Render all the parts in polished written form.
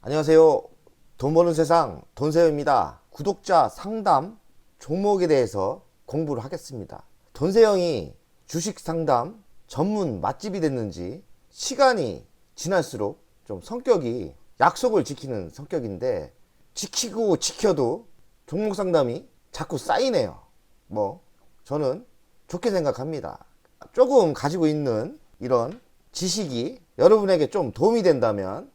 안녕하세요. 돈 버는 세상 돈세영입니다. 구독자 상담 종목에 대해서 공부를 하겠습니다. 돈세영이 주식 상담 전문 맛집이 됐는지 시간이 지날수록 좀 성격이 약속을 지키는 성격인데 지키고 지켜도 종목 상담이 자꾸 쌓이네요. 저는 좋게 생각합니다. 조금 가지고 있는 이런 지식이 여러분에게 좀 도움이 된다면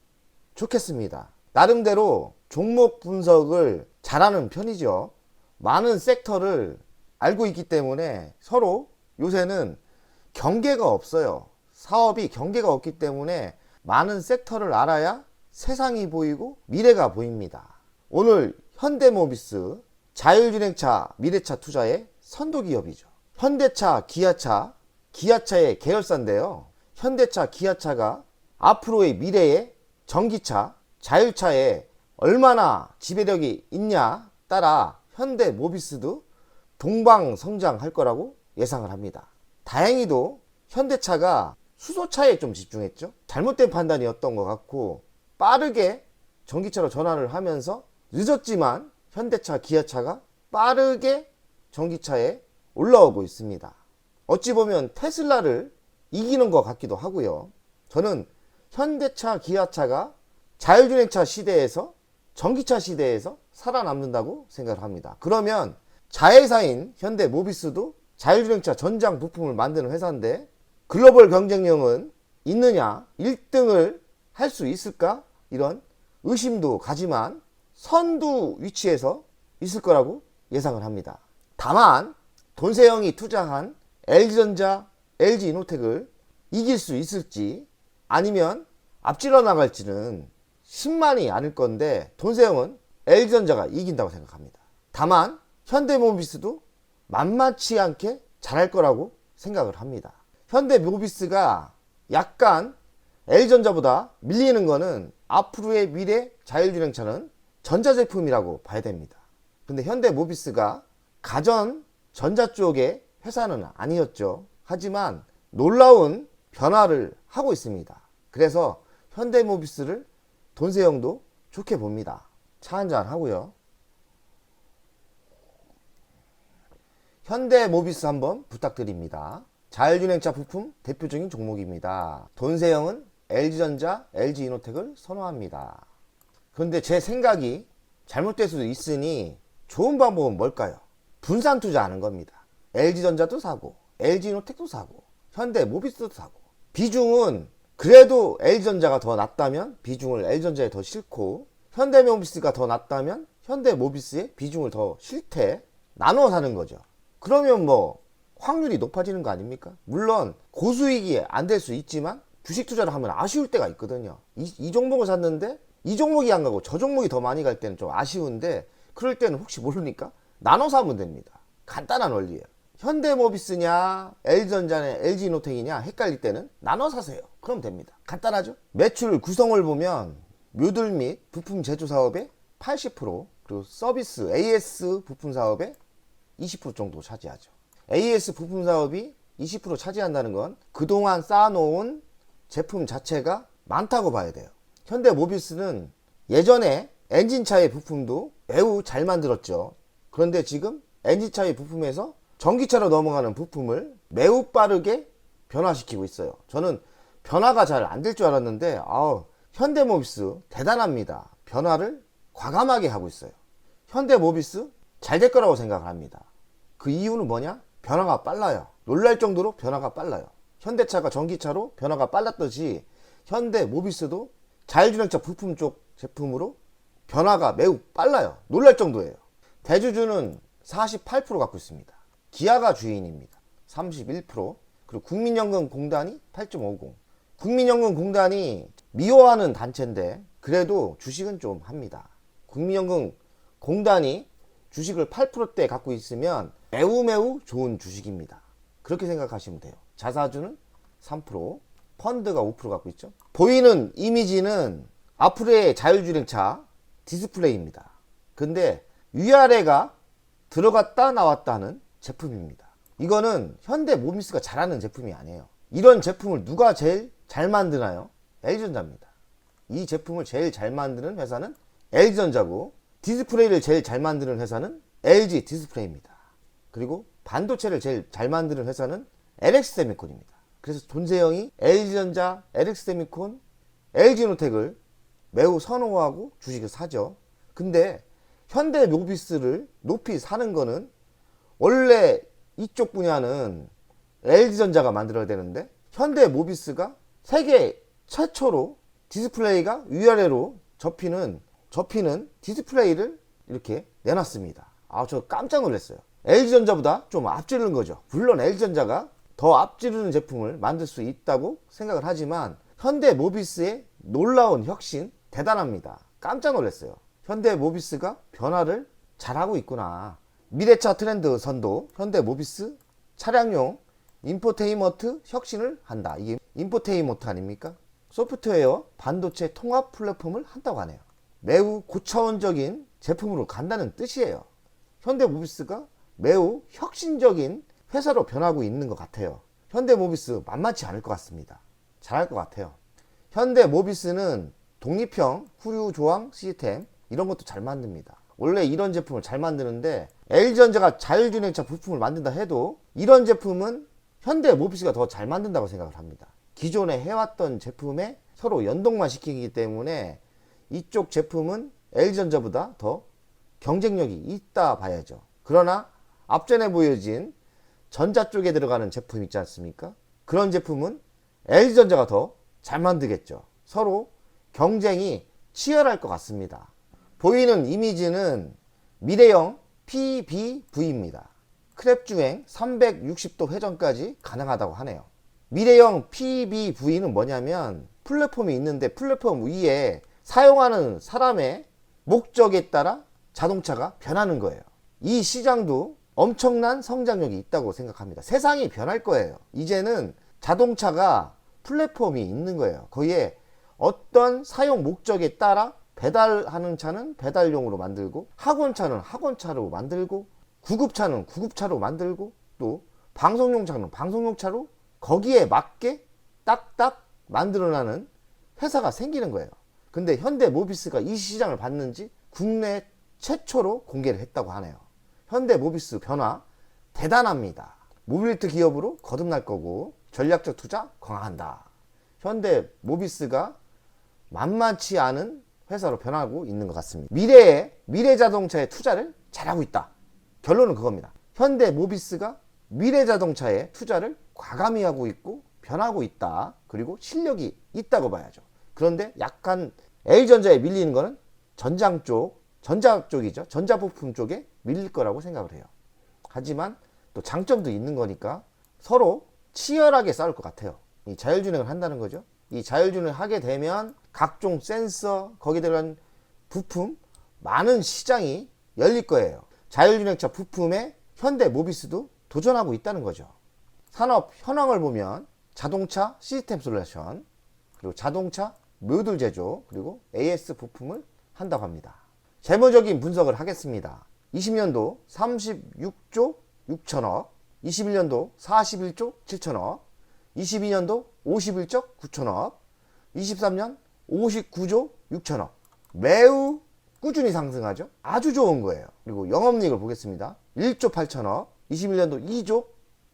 좋겠습니다. 나름대로 종목 분석을 잘하는 편이죠. 많은 섹터를 알고 있기 때문에 서로 요새는 경계가 없어요. 사업이 경계가 없기 때문에 많은 섹터를 알아야 세상이 보이고 미래가 보입니다. 오늘 현대모비스 자율주행차 미래차 투자의 선도기업이죠. 현대차, 기아차, 기아차의 계열사인데요. 현대차, 기아차가 앞으로의 미래의 전기차, 자율차에 얼마나 지배력이 있냐 따라 현대모비스도 동방성장할 거라고 예상을 합니다. 다행히도 현대차가 수소차에 좀 집중했죠. 잘못된 판단이었던 것 같고 빠르게 전기차로 전환을 하면서 늦었지만 현대차, 기아차가 빠르게 전기차에 올라오고 있습니다. 어찌 보면 테슬라를 이기는 것 같기도 하고요. 저는 현대차, 기아차가 자율주행차 시대에서 전기차 시대에서 살아남는다고 생각을 합니다. 그러면 자회사인 현대모비스도 자율주행차 전장 부품을 만드는 회사인데 글로벌 경쟁력은 있느냐, 1등을 할 수 있을까? 이런 의심도 가지만 선두 위치에서 있을 거라고 예상을 합니다. 다만 돈세영이 투자한 LG전자, LG이노텍을 이길 수 있을지 아니면 앞질러 나갈지는 신만이 않을 건데 돈세영은 LG전자가 이긴다고 생각합니다. 다만 현대모비스도 만만치 않게 잘할 거라고 생각을 합니다. 현대모비스가 약간 LG전자보다 밀리는 거는 앞으로의 미래 자율주행차는 전자제품이라고 봐야 됩니다. 근데 현대모비스가 가전 전자 쪽의 회사는 아니었죠. 하지만 놀라운 변화를 하고 있습니다. 그래서 현대모비스를 돈세영도 좋게 봅니다. 차 한잔 하고요. 현대모비스 한번 부탁드립니다. 자율주행차 부품 대표적인 종목입니다. 돈세영은 LG전자, LG이노텍을 선호합니다. 그런데 제 생각이 잘못될 수도 있으니 좋은 방법은 뭘까요? 분산 투자하는 겁니다. LG전자도 사고 LG이노텍도 사고 현대모비스도 사고 비중은 그래도 LG전자가 더 낮다면 비중을 LG전자에 더 싣고 현대모비스가 더 낮다면 현대모비스에 비중을 더 싣되 나눠 사는 거죠. 그러면 확률이 높아지는 거 아닙니까? 물론 고수익이 안 될 수 있지만 주식 투자를 하면 아쉬울 때가 있거든요. 이 종목을 샀는데 이 종목이 안 가고 저 종목이 더 많이 갈 때는 좀 아쉬운데 그럴 때는 혹시 모르니까 나눠 사면 됩니다. 간단한 원리예요. 현대모비스냐 LG전자냐 LG이노텍이냐 헷갈릴 때는 나눠 사세요. 그럼 됩니다. 간단하죠? 매출 구성을 보면 묘들 및 부품 제조 사업의 80% 그리고 서비스 AS 부품 사업의 20% 정도 차지하죠. AS 부품 사업이 20% 차지한다는 건 그동안 쌓아놓은 제품 자체가 많다고 봐야 돼요. 현대모비스는 예전에 엔진차의 부품도 매우 잘 만들었죠. 그런데 지금 엔진차의 부품에서 전기차로 넘어가는 부품을 매우 빠르게 변화시키고 있어요. 저는 변화가 잘 안 될 줄 알았는데 현대모비스 대단합니다. 변화를 과감하게 하고 있어요. 현대모비스 잘 될 거라고 생각을 합니다. 그 이유는 뭐냐? 변화가 빨라요. 놀랄 정도로 변화가 빨라요. 현대차가 전기차로 변화가 빨랐듯이 현대모비스도 자율주행차 부품 쪽 제품으로 변화가 매우 빨라요. 놀랄 정도예요. 대주주는 48% 갖고 있습니다. 기아가 주인입니다. 31%. 그리고 국민연금공단이 8.50. 국민연금공단이 미워하는 단체인데 그래도 주식은 좀 합니다. 국민연금공단이 주식을 8%대 갖고 있으면 매우 좋은 주식입니다. 그렇게 생각하시면 돼요. 자사주는 3%, 펀드가 5% 갖고 있죠. 보이는 이미지는 앞으로의 자율주행차 디스플레이입니다. 근데 위아래가 들어갔다 나왔다 하는 제품입니다. 이거는 현대모비스가 잘하는 제품이 아니에요. 이런 제품을 누가 제일 잘 만드나요? LG전자입니다. 이 제품을 제일 잘 만드는 회사는 LG전자고, 디스플레이를 제일 잘 만드는 회사는 LG 디스플레이입니다. 그리고 반도체를 제일 잘 만드는 회사는 LX세미콘입니다. 그래서 돈세영이 LG전자, LX세미콘, LG노텍을 매우 선호하고 주식을 사죠. 근데 현대모비스를 높이 사는 거는, 원래 이쪽 분야는 LG전자가 만들어야 되는데 현대모비스가 세계 최초로 디스플레이가 위아래로 접히는 디스플레이를 이렇게 내놨습니다. 저 깜짝 놀랐어요. LG전자보다 좀 앞지르는 거죠. 물론 LG전자가 더 앞지르는 제품을 만들 수 있다고 생각을 하지만 현대모비스의 놀라운 혁신 대단합니다. 깜짝 놀랐어요. 현대모비스가 변화를 잘하고 있구나. 미래차 트렌드 선도 현대모비스 차량용 인포테인먼트 혁신을 한다. 이게 인포테인먼트 아닙니까? 소프트웨어 반도체 통합 플랫폼을 한다고 하네요. 매우 고차원적인 제품으로 간다는 뜻이에요. 현대모비스가 매우 혁신적인 회사로 변하고 있는 것 같아요. 현대모비스 만만치 않을 것 같습니다. 잘할 것 같아요. 현대모비스는 독립형 후류 조항 시스템 이런 것도 잘 만듭니다. 원래 이런 제품을 잘 만드는데 LG전자가 자율주행차 부품을 만든다 해도 이런 제품은 현대모비스가 더 잘 만든다고 생각을 합니다. 기존에 해왔던 제품에 서로 연동만 시키기 때문에 이쪽 제품은 LG전자보다 더 경쟁력이 있다 봐야죠. 그러나 앞전에 보여진 전자 쪽에 들어가는 제품 있지 않습니까? 그런 제품은 LG전자가 더 잘 만들겠죠. 서로 경쟁이 치열할 것 같습니다. 보이는 이미지는 미래형 PBV입니다. 크랩 주행 360도 회전까지 가능하다고 하네요. 미래형 PBV는 뭐냐면 플랫폼이 있는데 플랫폼 위에 사용하는 사람의 목적에 따라 자동차가 변하는 거예요. 이 시장도 엄청난 성장력이 있다고 생각합니다. 세상이 변할 거예요. 이제는 자동차가 플랫폼이 있는 거예요. 거기에 어떤 사용 목적에 따라 배달하는 차는 배달용으로 만들고, 학원차는 학원차로 만들고, 구급차는 구급차로 만들고, 또 방송용 차는 방송용 차로 거기에 맞게 딱딱 만들어나는 회사가 생기는 거예요. 근데 현대모비스가 이 시장을 봤는지 국내 최초로 공개를 했다고 하네요. 현대모비스 변화 대단합니다. 모빌리티 기업으로 거듭날 거고 전략적 투자 강화한다. 현대모비스가 만만치 않은 회사로 변하고 있는 것 같습니다. 미래자동차에 투자를 잘하고 있다. 결론은 그겁니다. 현대모비스가 미래자동차에 투자를 과감히 하고 있고 변하고 있다. 그리고 실력이 있다고 봐야죠. 그런데 약간 L전자에 밀리는 거는 전자 쪽이죠. 전자부품 쪽에 밀릴 거라고 생각을 해요. 하지만 또 장점도 있는 거니까 서로 치열하게 싸울 것 같아요. 이 자율주행을 한다는 거죠. 이 자율주행을 하게 되면 각종 센서, 거기에 들어간 부품, 많은 시장이 열릴 거예요. 자율주행차 부품에 현대모비스도 도전하고 있다는 거죠. 산업 현황을 보면 자동차 시스템 솔루션, 그리고 자동차 모듈 제조, 그리고 AS 부품을 한다고 합니다. 재무적인 분석을 하겠습니다. 20년도 36조 6천억, 21년도 41조 7천억, 22년도 51조 9천억, 23년 59조 6천억. 매우 꾸준히 상승하죠. 아주 좋은 거예요. 그리고 영업이익을 보겠습니다. 1조 8천억, 21년도 2조,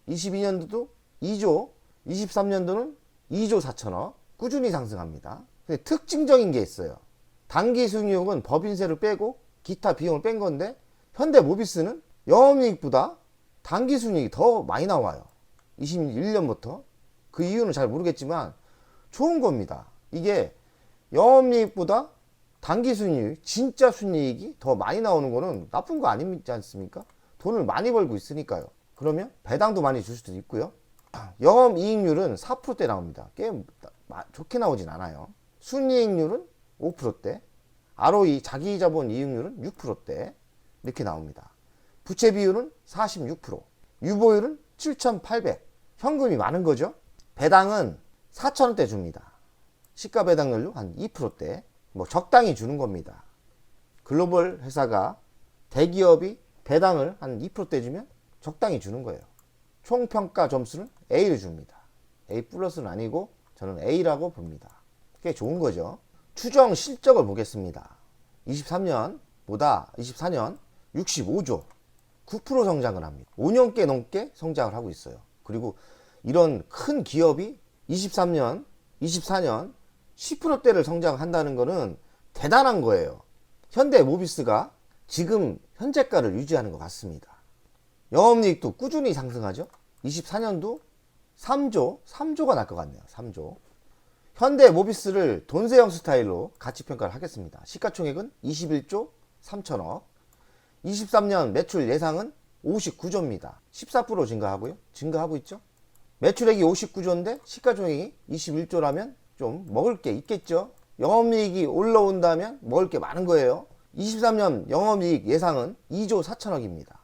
22년도도 2조, 23년도는 2조 4천억. 꾸준히 상승합니다. 근데 특징적인 게 있어요. 단기 수익률은 법인세를 빼고 기타 비용을 뺀 건데 현대모비스는 영업이익보다 단기 수익이 더 많이 나와요. 21년부터. 그 이유는 잘 모르겠지만 좋은 겁니다. 이게 영업이익보다 단기 순이익, 진짜 순이익이 더 많이 나오는 거는 나쁜 거 아니지 않습니까? 돈을 많이 벌고 있으니까요. 그러면 배당도 많이 줄 수도 있고요. 영업이익률은 4%대 나옵니다. 꽤 좋게 나오진 않아요. 순이익률은 5%대, ROE 자기자본 이익률은 6%대 이렇게 나옵니다. 부채 비율은 46%, 유보율은 7,800. 현금이 많은 거죠. 배당은 4,000원대 줍니다. 시가 배당률로 한 2%대, 뭐 적당히 주는 겁니다. 글로벌 회사가 대기업이 배당을 한 2%대 주면 적당히 주는 거예요. 총평가 점수는 A를 줍니다. A 플러스는 아니고 저는 A라고 봅니다. 꽤 좋은 거죠. 추정 실적을 보겠습니다. 23년보다 24년 65조 9% 성장을 합니다. 5년께 넘게 성장을 하고 있어요. 그리고 이런 큰 기업이 23년, 24년 10%대를 성장한다는 거는 대단한 거예요. 현대모비스가 지금 현재가를 유지하는 것 같습니다. 영업이익도 꾸준히 상승하죠. 24년도 3조가 날 것 같네요. 3조. 현대모비스를 돈세형 스타일로 가치평가를 하겠습니다. 시가총액은 21조 3천억. 23년 매출 예상은 59조입니다. 14% 증가하고 있죠. 매출액이 59조인데 시가총액이 21조라면 좀 먹을 게 있겠죠. 영업이익이 올라온다면 먹을 게 많은 거예요. 23년 영업이익 예상은 2조 4천억입니다.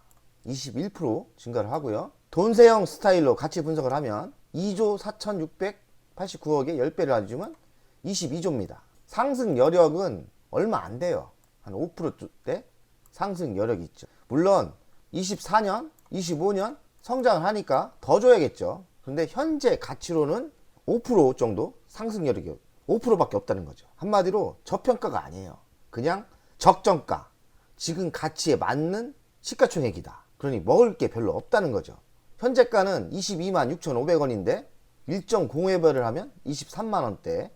21% 증가를 하고요. 돈세형 스타일로 같이 분석을 하면 2조 4,689억에 10배를 해주면 22조입니다. 상승 여력은 얼마 안 돼요. 한 5%대 상승 여력이 있죠. 물론 24년, 25년 성장을 하니까 더 줘야겠죠. 근데 현재 가치로는 5% 정도 상승 여력이 5%밖에 없다는 거죠. 한마디로 저평가가 아니에요. 그냥 적정가, 지금 가치에 맞는 시가총액이다. 그러니 먹을 게 별로 없다는 거죠. 현재가는 22만 6,500원인데 1.05배를 하면 23만원대.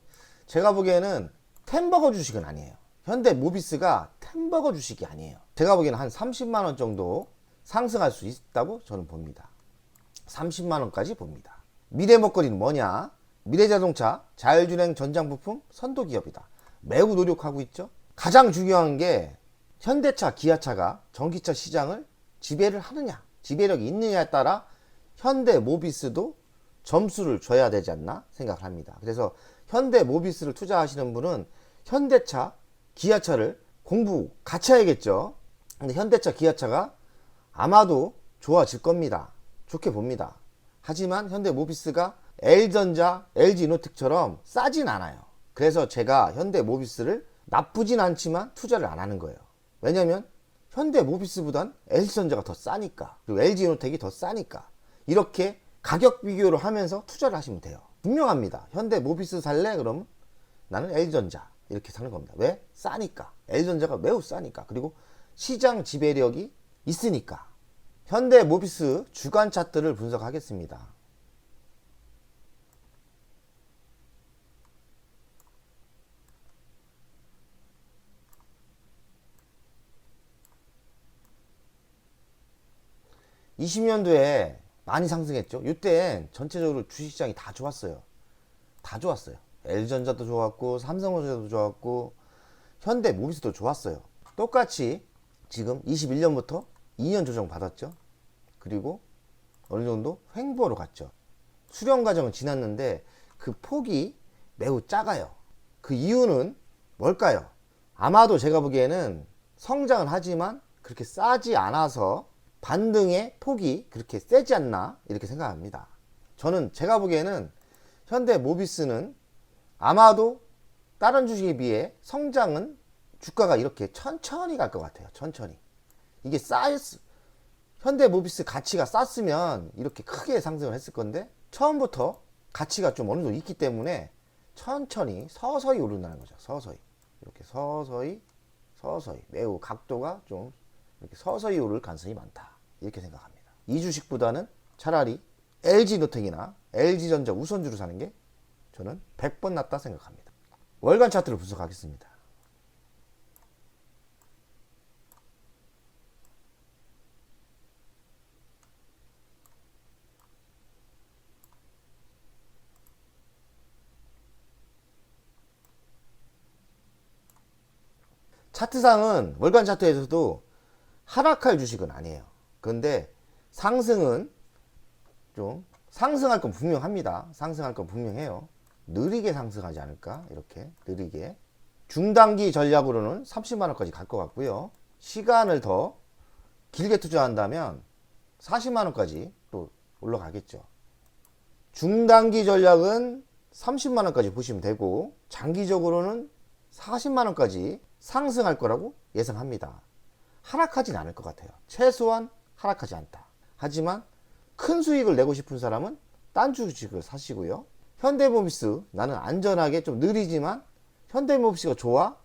제가 보기에는 템버거 주식은 아니에요. 현대모비스가 템버거 주식이 아니에요. 제가 보기에는 한 30만원 정도 상승할 수 있다고 저는 봅니다. 30만원까지 봅니다. 미래 먹거리는 뭐냐? 미래자동차, 자율주행 전장부품 선도기업이다. 매우 노력하고 있죠. 가장 중요한 게 현대차, 기아차가 전기차 시장을 지배를 하느냐, 지배력이 있느냐에 따라 현대모비스도 점수를 줘야 되지 않나 생각을 합니다. 그래서 현대모비스를 투자하시는 분은 현대차, 기아차를 공부 같이 해야겠죠. 근데 현대차, 기아차가 아마도 좋아질 겁니다. 좋게 봅니다. 하지만 현대모비스가 L전자, LG이노텍처럼 싸진 않아요. 그래서 제가 현대모비스를 나쁘진 않지만 투자를 안 하는 거예요. 왜냐면 현대모비스보단 LG전자가 더 싸니까, 그리고 LG이노텍이 더 싸니까. 이렇게 가격 비교를 하면서 투자를 하시면 돼요. 분명합니다. 현대모비스 살래? 그러면 나는 LG전자 이렇게 사는 겁니다. 왜? 싸니까. LG전자가 매우 싸니까. 그리고 시장 지배력이 있으니까. 현대모비스 주간 차트를 분석하겠습니다. (20년도에) 많이 상승했죠. 이때 전체적으로 주식시장이 다 좋았어요. 다 좋았어요. LG전자도 좋았고, 삼성전자도 좋았고, 현대모비스도 좋았어요. 똑같이 지금 21년부터 2년 조정 받았죠. 그리고 어느 정도 횡보로 갔죠. 수렴 과정은 지났는데 그 폭이 매우 작아요. 그 이유는 뭘까요? 아마도 제가 보기에는 성장은 하지만 그렇게 싸지 않아서 반등의 폭이 그렇게 세지 않나 이렇게 생각합니다. 저는 제가 보기에는 현대모비스는 아마도 다른 주식에 비해 성장은 주가가 이렇게 천천히 갈 것 같아요. 천천히. 이게 현대모비스 가치가 쌌으면 이렇게 크게 상승을 했을 건데 처음부터 가치가 좀 어느 정도 있기 때문에 천천히 서서히 오른다는 거죠. 서서히. 이렇게 서서히 매우 각도가 좀 이렇게 서서히 오를 가능성이 많다. 이렇게 생각합니다. 이 주식보다는 차라리 LG노텍이나 LG전자 우선주로 사는 게 저는 100번 낫다 생각합니다. 월간 차트를 분석하겠습니다. 차트상은 월간 차트에서도 하락할 주식은 아니에요. 그런데 상승은 좀 상승할 건 분명합니다. 상승할 건 분명해요. 느리게 상승하지 않을까? 이렇게 느리게. 중단기 전략으로는 30만원까지 갈 것 같고요. 시간을 더 길게 투자한다면 40만원까지 또 올라가겠죠. 중단기 전략은 30만원까지 보시면 되고 장기적으로는 40만원까지 상승할 거라고 예상합니다. 하락하진 않을 것 같아요. 최소한 하락하지 않다. 하지만 큰 수익을 내고 싶은 사람은 딴 주식을 사시고요. 현대모비스 나는 안전하게 좀 느리지만 현대모비스가 좋아?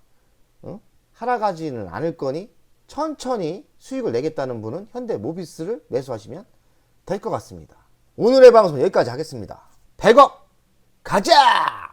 어? 하락하지는 않을 거니 천천히 수익을 내겠다는 분은 현대모비스를 매수하시면 될 것 같습니다. 오늘의 방송 여기까지 하겠습니다. 100억 가자!